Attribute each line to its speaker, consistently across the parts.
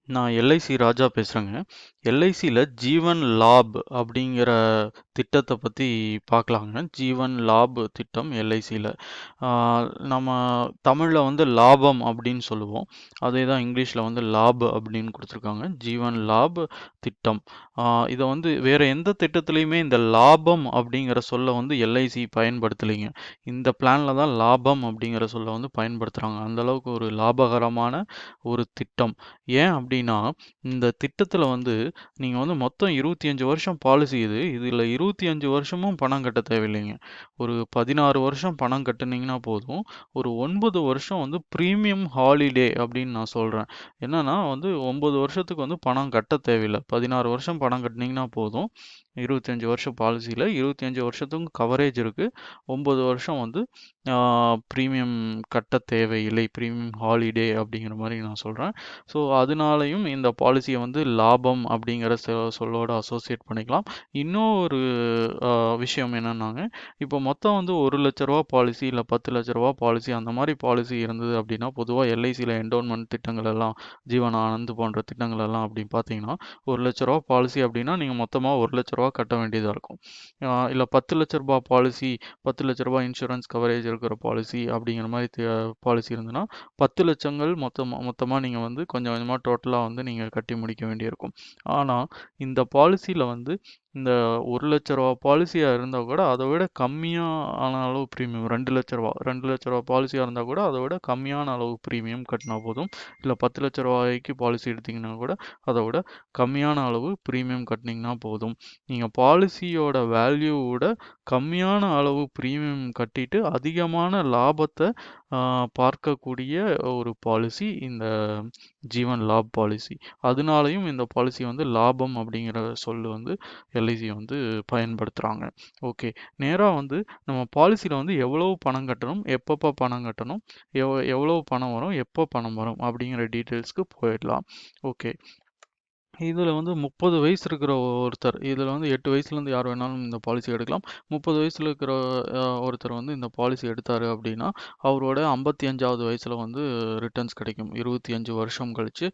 Speaker 1: நான் எல்ஐசி ராஜா பேசுறேங்க. எல்ஐசில ஜீவன் லாப் அப்படிங்கிற திட்டத்தை பத்தி பார்க்கலாங்க. ஜீவன் லாப் திட்டம் எல்ஐசில. நம்ம தமிழ்ல வந்து லாபம் அப்படின்னு சொல்லுவோம். அதே தான் இங்கிலீஷ்ல வந்து லாப் அப்படின்னு கொடுத்துருக்காங்க. ஜீவன் லாப் திட்டம். இதை வந்து வேற எந்த திட்டத்திலையுமே இந்த லாபம் அப்படிங்கிற சொல்ல வந்து எல்ஐசி பயன்படுத்தலைங்க. இந்த பிளான்ல தான் லாபம் அப்படிங்கிற சொல்ல வந்து பயன்படுத்துறாங்க. அந்த அளவுக்கு ஒரு லாபகரமான ஒரு திட்டம். ஏன் அப்படின்னா, இந்த திட்டத்துல வந்து நீங்க வந்து மொத்தம் 25 வருஷம் பாலிசி இது. இதுல 25 வருஷமும் பணம் கட்ட தேவையில்லைங்க. ஒரு 16 வருஷம் பணம் கட்டுனீங்கன்னா போதும். ஒரு 9 வருஷம் வந்து பிரீமியம் ஹாலிடே அப்படின்னு நான் சொல்றேன். என்னன்னா வந்து 9 வருஷத்துக்கு வந்து பணம் கட்ட தேவையில்ல. 16 வருஷம் பணம் கட்டுனீங்கன்னா போதும். 25 வருஷம் பாலிசியில 25 வருஷத்துக்கும் கவரேஜ் இருக்கு. 9 வருஷம் வந்து பிரீமியம் கட்ட தேவையில்லை. பிரீமியம் ஹாலிடே அப்படிங்கிற மாரி நான் சொல்றேன். ஸோ அதனாலயும் இந்த பாலிசியை வந்து லாபம் அப்படிங்கிற சொல்லோட அசோசியேட் பண்ணிக்கலாம். இன்னும் ஒரு விஷயம் என்னன்னாங்க, இப்போ மொத்தம் வந்து ₹1,00,000 பாலிசி இல்லை ₹10,00,000 பாலிசி அந்த மாதிரி பாலிசி இருந்தது அப்படின்னா பொதுவாக எல்ஐசியில் என்டோன்மெண்ட் திட்டங்கள் எல்லாம் ஜீவன் ஆனந்த் போன்ற திட்டங்கள் எல்லாம் அப்படின்னு பார்த்தீங்கன்னா ₹1,00,000 பாலிசி அப்படின்னா நீங்கள் மொத்தமாக ₹1,00,000 கட்ட வேண்டியதாக இருக்கும். இல்லை ₹10,00,000 பாலிசி ₹10,00,000 இன்சூரன்ஸ் கவரேஜ் இருக்கிற பாலிசி அப்படிங்கிற மாதிரி பாலிசி இருந்ததுன்னா 10 லட்சங்கள் மொத்தமாக நீங்கள் வந்து கொஞ்சம் கொஞ்சமாக டோட்டலாக வந்து நீங்கள் கட்டி முடிக்க வேண்டியிருக்கும். ஆனால் இந்த பாலிசியில் வந்து இந்த ₹1,00,000 பாலிசியாக இருந்தால் கூட அதை விட கம்மியான அளவு ப்ரீமியம் ₹2,00,000 பாலிசியாக இருந்தால் கூட அதை விட கம்மியான அளவு ப்ரீமியம் கட்டினா போதும். இல்லை ₹10,00,000 பாலிசி எடுத்தீங்கன்னா கூட அதை விட கம்மியான அளவு ப்ரீமியம் கட்டினீங்கன்னா போதும். நீங்கள் பாலிசியோட வேல்யூவோட கம்மியான அளவு ப்ரீமியம் கட்டிட்டு அதிகமான லாபத்தை பார்க்கக்கூடிய ஒரு பாலிசி இந்த ஜீவன் லாப் பாலிசி. அதனாலையும் இந்த பாலிசி வந்து லாபம் அப்படிங்கிற சொல்லு வந்து எல்ஐசி வந்து பயன்படுத்துகிறாங்க. ஓகே, நேராக வந்து நம்ம பாலிசியில் வந்து எவ்வளவு பணம் கட்டணும், எப்பப்போ பணம் கட்டணும், எவ்வளவு பணம் வரும், எப்போ பணம் வரும் அப்படிங்கிற டீட்டெயில்ஸ்க்கு போயிடலாம். ஓகே, இதில் வந்து 30 வயசு இருக்கிற ஒருத்தர், இதில் வந்து 8 வயசுலேருந்து யார் வேணாலும் இந்த பாலிசி எடுக்கலாம். 30 வயசில் இருக்கிற ஒருத்தர் வந்து இந்த பாலிசி எடுத்தார் அப்படின்னா அவரோட 55வது வயசில் வந்து ரிட்டர்ன்ஸ் கிடைக்கும். 25 வருஷம் கழித்து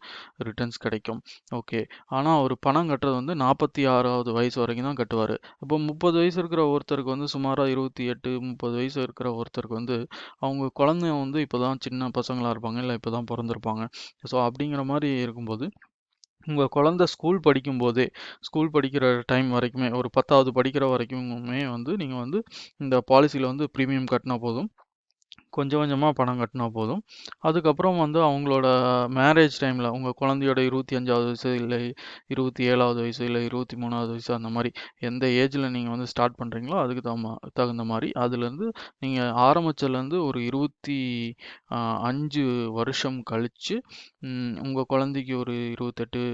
Speaker 1: ரிட்டர்ன்ஸ் கிடைக்கும். ஓகே, ஆனால் அவர் பணம் கட்டுறது வந்து 46வது வயசு வரைக்கும் தான் கட்டுவார். இப்போ 30 வயசு இருக்கிற ஒருத்தருக்கு வந்து சுமாராக 28 30 வயசு இருக்கிற ஒருத்தருக்கு வந்து அவங்க குழந்தைங்க வந்து இப்போ தான் சின்ன பசங்களாக இருப்பாங்க, இல்லை இப்போ தான் பிறந்திருப்பாங்க. ஸோ அப்படிங்கிற மாதிரி இருக்கும்போது உங்கள் குழந்தை ஸ்கூல் படிக்கிற டைம் வரைக்குமே ஒரு 10வது படிக்கிற வரைக்குமே வந்து நீங்கள் வந்து இந்த பாலிசியில் வந்து ப்ரீமியம் கட்டினா போதும். கொஞ்சம் கொஞ்சமாக பணம் கட்டினா போதும். அதுக்கப்புறம் வந்து அவங்களோட மேரேஜ் டைமில் உங்கள் குழந்தையோட 25வது வயசு இல்லை 27வது வயசு இல்லை 23வது வயசு அந்த மாதிரி எந்த ஏஜில் நீங்கள் வந்து ஸ்டார்ட் பண்ணுறீங்களோ அதுக்கு தகுந்த மாதிரி அதுலேருந்து நீங்கள் ஆரம்பிச்சதுலேருந்து ஒரு 25 வருஷம் கழித்து உங்கள் குழந்தைக்கு ஒரு 28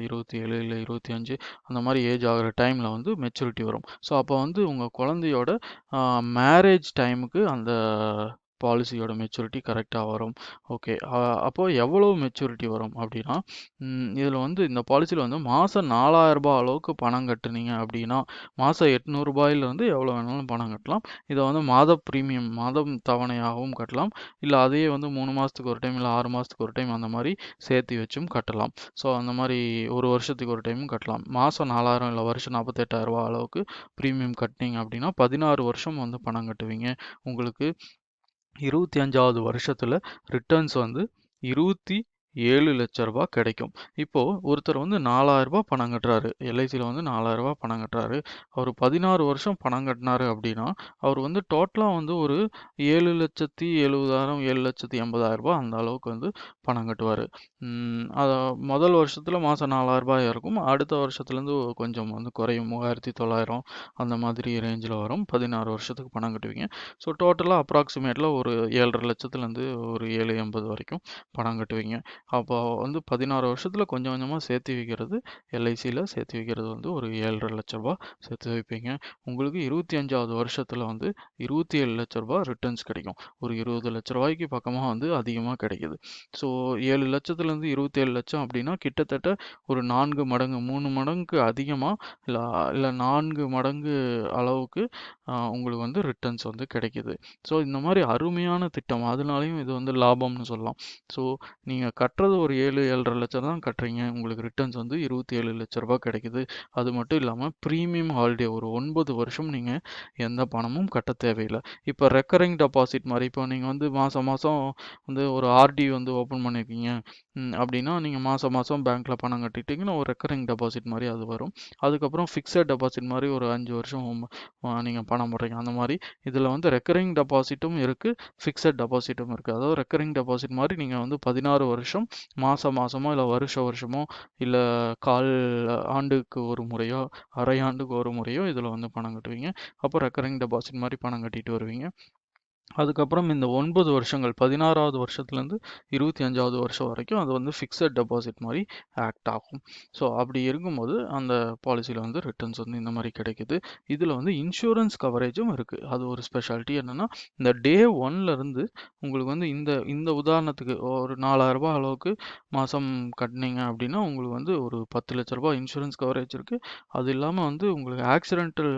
Speaker 1: 27 இல்லை 25 அந்த மாதிரி ஏஜ் ஆகிற டைமில் வந்து மெச்சூரிட்டி வரும். ஸோ அப்போ வந்து உங்கள் குழந்தையோட மேரேஜ் டைமுக்கு அந்த பாலிசியோட மெச்சூரிட்டி கரெக்டாக வரும். ஓகே, அப்போது எவ்வளோ மெச்சூரிட்டி வரும் அப்படின்னா இதில் வந்து இந்த பாலிசியில் வந்து மாதம் ₹4,000 அளவுக்கு பணம் கட்டுனீங்க அப்படின்னா மாதம் ₹800 எவ்வளோ வேணாலும் பணம் கட்டலாம். இதை வந்து மாதம் தவணையாகவும் கட்டலாம். இல்லை அதையே வந்து 3 மாதத்துக்கு ஒரு டைம் இல்லை 6 மாதத்துக்கு ஒரு டைம் அந்த மாதிரி சேர்த்து வச்சும் கட்டலாம். ஸோ அந்த மாதிரி ஒரு வருஷத்துக்கு ஒரு டைமும் கட்டலாம். மாதம் 4,000 இல்லை வருஷம் ₹48,000 அளவுக்கு ப்ரீமியம் கட்டினீங்க அப்படின்னா 16 வருஷம் வந்து பணம் கட்டுவீங்க. உங்களுக்கு 25வது வருஷத்துல ரிட்டர்ன்ஸ் வந்து ₹27,00,000 கிடைக்கும். இப்போ ஒருத்தர் வந்து ₹4,000 பணம் கட்டுறாரு, எல்ஐசியில் வந்து ₹4,000 பணம் கட்டுறாரு. அவர் 16 வருஷம் பணம் கட்டினாரு அப்படின்னா அவர் வந்து டோட்டலாக வந்து ஒரு 7,70,000 7,80,000 அந்த அளவுக்கு வந்து பணம் கட்டுவார். அதை முதல் வருஷத்தில் மாதம் ₹4,000 இருக்கும். அடுத்த வருஷத்துலேருந்து கொஞ்சம் வந்து குறையும், 3,900 அந்த மாதிரி ரேஞ்சில் வரும். 16 வருஷத்துக்கு பணம் கட்டுவீங்க. ஸோ டோட்டலாக அப்ராக்சிமேட்டில் ஒரு 7,50,000 லட்சத்துலேருந்து ஒரு 7,80 வரைக்கும் பணம் கட்டுவீங்க. அப்போ வந்து 16 வருஷத்தில் கொஞ்சம் கொஞ்சமாக சேர்த்து வைக்கிறது, எல்ஐசியில் சேர்த்து வைக்கிறது வந்து ஒரு 7,50,000 சேர்த்து வைப்பீங்க. உங்களுக்கு 25வது வருஷத்தில் வந்து ₹27,00,000 ரிட்டர்ன்ஸ் கிடைக்கும். ஒரு ₹20,00,000 பக்கமாக வந்து அதிகமாக கிடைக்குது. ஸோ 7 லட்சத்துலேருந்து 10 லட்சத்துலேருந்து 27 லட்சம் அப்படின்னா கிட்டத்தட்ட ஒரு 4 மடங்கு 3 மடங்குக்கு அதிகமாக இல்லை 4 மடங்கு அளவுக்கு உங்களுக்கு வந்து ரிட்டர்ன்ஸ் வந்து கிடைக்குது. ஸோ இந்த மாதிரி அருமையான திட்டம், அதனாலையும் இது வந்து லாபம்னு சொல்லலாம். ஸோ நீங்கள் கட்டுறது ஒரு 7-7.5 லட்சம் தான் கட்டுறீங்க, உங்களுக்கு ரிட்டர்ன்ஸ் வந்து 27 லட்ச ரூபாய் கிடைக்குது. அது மட்டும் இல்லாமல் ப்ரீமியம் ஹாலிடே ஒரு 9 வருஷம் நீங்கள் எந்த பணமும் கட்ட தேவையில்லை. இப்போ ரெக்கரிங் டெபாசிட் மாதிரி, இப்போ நீங்கள் வந்து மாதம் மாதம் வந்து ஒரு ஆர்டி வந்து ஓப்பன் பண்ணியிருக்கீங்க அப்படின்னா நீங்கள் மாதம் மாதம் பேங்க்கில் பணம் கட்டிட்டீங்கன்னா ஒரு ரெக்கரிங் டெபாசிட் மாதிரி அது வரும். அதுக்கப்புறம் ஃபிக்ஸட் டெபாசிட் மாதிரி ஒரு 5 வருஷம் நீங்கள் பணம் போடுறீங்க. அந்த மாதிரி இதில் வந்து ரெக்கரிங் டெபாசிட்டும் இருக்குது, ஃபிக்ஸட் டெபாசிட்டும் இருக்குது. அதாவது ரெக்கரிங் டெபாசிட் மாதிரி நீங்கள் வந்து 16 வருஷம் மாதமோ இல்லை வருஷமோ இல்லை கால் ஆண்டுக்கு ஒரு முறையோ அரை ஆண்டுக்கு ஒரு முறையோ இதில் வந்து பணம் கட்டுவீங்க. அப்போ ரெக்கரிங் டெபாசிட் மாதிரி பணம் கட்டிட்டு வருவீங்க. அதுக்கப்புறம் இந்த 9 வருஷங்கள் 16வது வருஷத்துலேருந்து 25வது வருஷம் வரைக்கும் அது வந்து ஃபிக்ஸட் டெபாசிட் மாதிரி ஆக்ட் ஆகும். ஸோ அப்படி இருக்கும்போது அந்த பாலிசியில் வந்து ரிட்டர்ன்ஸ் வந்து இந்த மாதிரி கிடைக்குது. இதில் வந்து இன்சூரன்ஸ் கவரேஜும் இருக்குது. அது ஒரு ஸ்பெஷாலிட்டி என்னென்னா, இந்த டே 1லேருந்து உங்களுக்கு வந்து இந்த இந்த உதாரணத்துக்கு ஒரு 4000 ரூபாய் அளவுக்கு மாதம் கட்டினீங்க அப்படின்னா உங்களுக்கு வந்து ஒரு 10 லட்ச ரூபாய் இன்சூரன்ஸ் கவரேஜ் இருக்குது. அது இல்லாமல் வந்து உங்களுக்கு ஆக்சிடென்டல்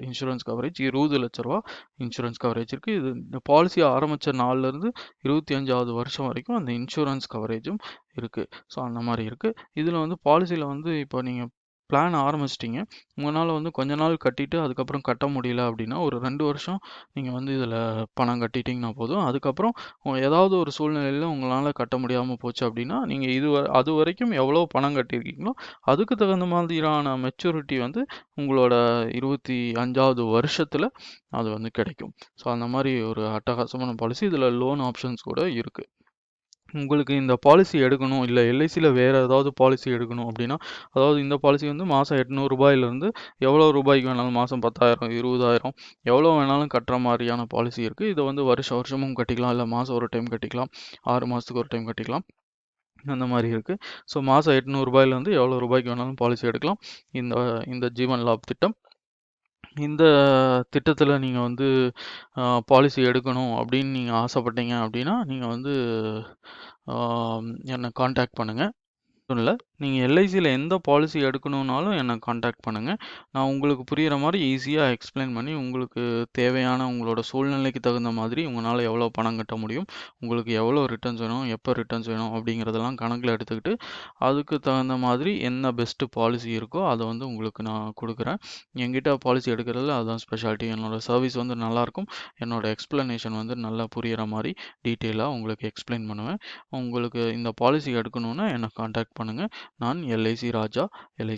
Speaker 1: இன்சூரன்ஸ் கவரேஜ் 20 லட்ச ரூபா இன்சூரன்ஸ் கவரேஜ் இருக்குது. இது இந்த பாலிசி ஆரம்பித்த நாள்லேருந்து 25வது வருஷம் வரைக்கும் அந்த இன்சூரன்ஸ் கவரேஜும் இருக்குது. ஸோ அந்த மாதிரி இருக்குது. இதில் வந்து பாலிசியில் வந்து இப்போ நீங்கள் பிளான் ஆரம்பிச்சிட்டிங்க, உங்களால் வந்து கொஞ்ச நாள் கட்டிட்டு அதுக்கப்புறம் கட்ட முடியல அப்படின்னா ஒரு 2 வருஷம் நீங்கள் வந்து இதில் பணம் கட்டிட்டிங்கன்னா போதும். அதுக்கப்புறம் ஏதாவது ஒரு சூழ்நிலையில் உங்களால் கட்ட முடியாமல் போச்சு அப்படின்னா நீங்கள் அது வரைக்கும் எவ்வளோ பணம் கட்டியிருக்கீங்களோ அதுக்கு தகுந்த மாதிரியான மெச்சூரிட்டி வந்து உங்களோட 25வது வருஷத்தில் அது வந்து கிடைக்கும். ஸோ அந்த மாதிரி ஒரு அட்டகாசமான பாலிசி. இதில் லோன் ஆப்ஷன்ஸ் கூட இருக்குது. உங்களுக்கு இந்த பாலிசி எடுக்கணும், இல்லை எல்ஐசியில் வேறு ஏதாவது பாலிசி எடுக்கணும் அப்படின்னா, அதாவது இந்த பாலிசி வந்து மாதம் 800 ரூபாயிலிருந்து எவ்வளோ ரூபாய்க்கு வேணாலும், மாதம் 10,000 20,000 எவ்வளோ வேணாலும் கட்டுற மாதிரியான பாலிசி இருக்குது. இதை வந்து வருஷமும் கட்டிக்கலாம், இல்லை மாதம் ஒரு டைம் கட்டிக்கலாம், 6 மாதத்துக்கு ஒரு டைம் கட்டிக்கலாம், அந்த மாதிரி இருக்குது. ஸோ மாதம் 800 ரூபாயிலேருந்து எவ்வளோ ரூபாய்க்கு வேணாலும் பாலிசி எடுக்கலாம் இந்த இந்த ஜீவன் லாப் திட்டம். இந்த திட்டத்தில் நீங்கள் வந்து பாலிசி எடுக்கணும் அப்படின்னு நீங்கள் ஆசைப்பட்டீங்க அப்படின்னா நீங்கள் வந்து என்னை காண்டாக்ட் பண்ணுங்கள். இல்லை, நீங்கள் எல்ஐசியில் எந்த பாலிசி எடுக்கணுன்னாலும் என்னை காண்டாக்ட் பண்ணுங்கள். நான் உங்களுக்கு புரிகிற மாதிரி ஈஸியாக எக்ஸ்பிளைன் பண்ணி உங்களுக்கு தேவையான உங்களோட சூழ்நிலைக்கு தகுந்த மாதிரி உங்களால் எவ்வளோ பணம் கட்ட முடியும், உங்களுக்கு எவ்வளோ ரிட்டர்ன்ஸ் வேணும், எப்போ ரிட்டர்ன்ஸ் வேணும் அப்படிங்கிறதெல்லாம் கணக்கில் எடுத்துக்கிட்டு அதுக்கு தகுந்த மாதிரி என்ன பெஸ்ட்டு பாலிசி இருக்கோ அதை வந்து உங்களுக்கு நான் கொடுக்குறேன். என்கிட்ட பாலிசி எடுக்கிறதுல அதுதான் ஸ்பெஷாலிட்டி. என்னோடய சர்வீஸ் வந்து நல்லாயிருக்கும். என்னோடய எக்ஸ்ப்ளனேஷன் வந்து நல்லா புரிகிற மாதிரி டீட்டெயிலாக உங்களுக்கு எக்ஸ்பிளைன் பண்ணுவேன். உங்களுக்கு இந்த பாலிசி எடுக்கணுன்னா என்னை காண்டாக்ட் பண்ணுங்கள். நான் எல்ஐசி ராஜா, எல்ஐசி